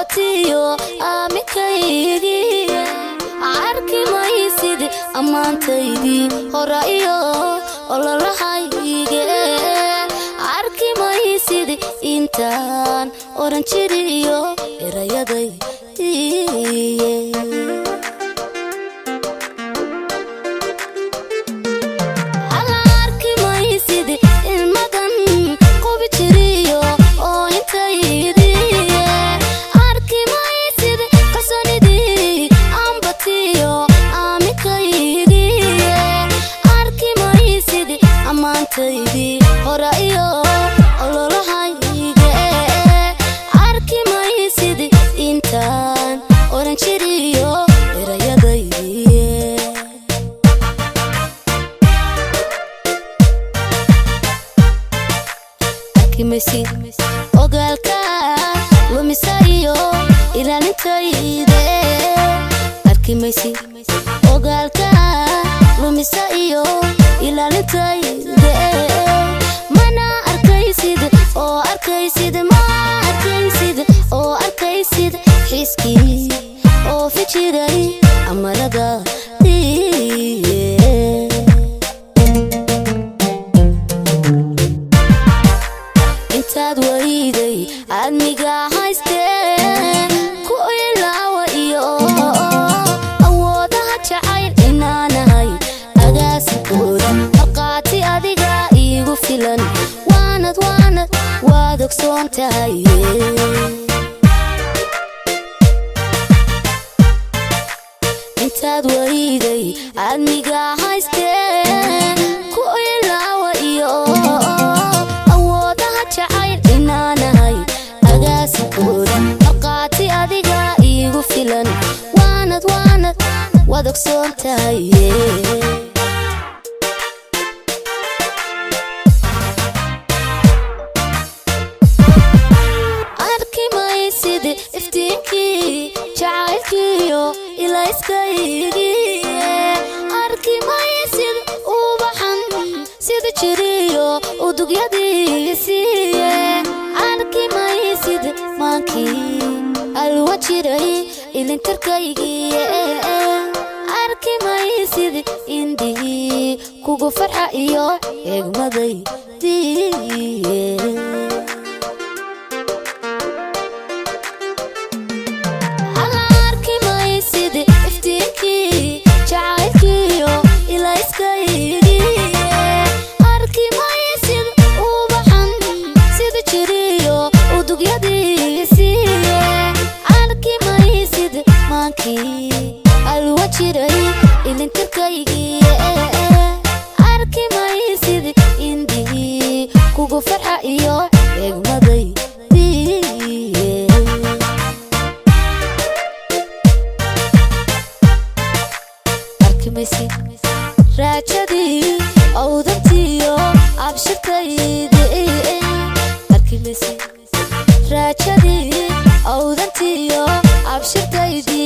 ambatiyo amikaygi arkimaysid amantaydi horayo ololahayge arkimaysid intaan oran jiriyo erayaday horayo ololahayge arkimaysid intaan oran jiriyo erayadaydi arkimaysid ogaalka lumisayo ilaalintayde arkimaysid ogaalka lumisayo ilaalintayde mana arkaysid oo arkaysid ma arkaysid oo arkaysid xiskii oo fijiray amarada intaad wayday admiga haystee ku ilaawa iyo awoodaha jacayl inaanahay agaasikooda marqaati adiga iigu filan waanad waad ogsoon tahay intaad wayday admiga haystee ku ilaawa iyo awoodaha jacayl inaanahay agaasikooda marqaati adiga iigu filan waanad waad ogsoon tahay arkimaysid iftiinkii jacaylkiyo ilayskaygi arkimaysid ubaxan sida jiriyo udugyadiisiiye arkimaysid maankii alwa jiray ilintarkaygiye arkimaysid indhihii kugu farxa iyo eegmadaydiye alwa jiray ilintarkaygiye arkimaysid indhihii kugu farxa iyo eegmadaydiye arkimaysid raajadii awdantiyo abshirtaydi arkimaysid raajadii awdantiyo abshirtaydi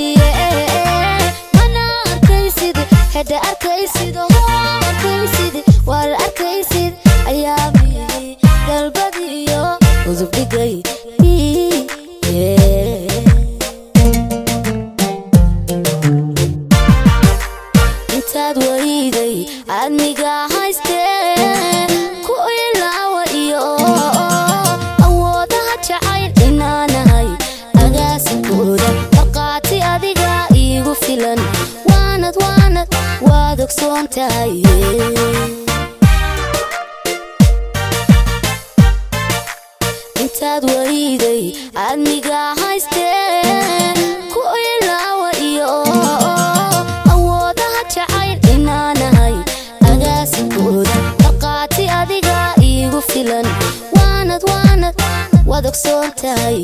mana arkaysid hada arkaysid arkaysid wal arkaysid ayaami dalbadiyo udubdigay intaad wayday admiga haystee ku ilaawa iyo awoodaha jacayl inaanahay agaasikooda marqaati adiga iigu filan waanad waad ogsoon tahay intaad wayday admiga haystee ku ilaawa iyo awoodaha jacayl inaanahay agaasikooda marqaati adiga iigu filan waanad waad ogsoon tahay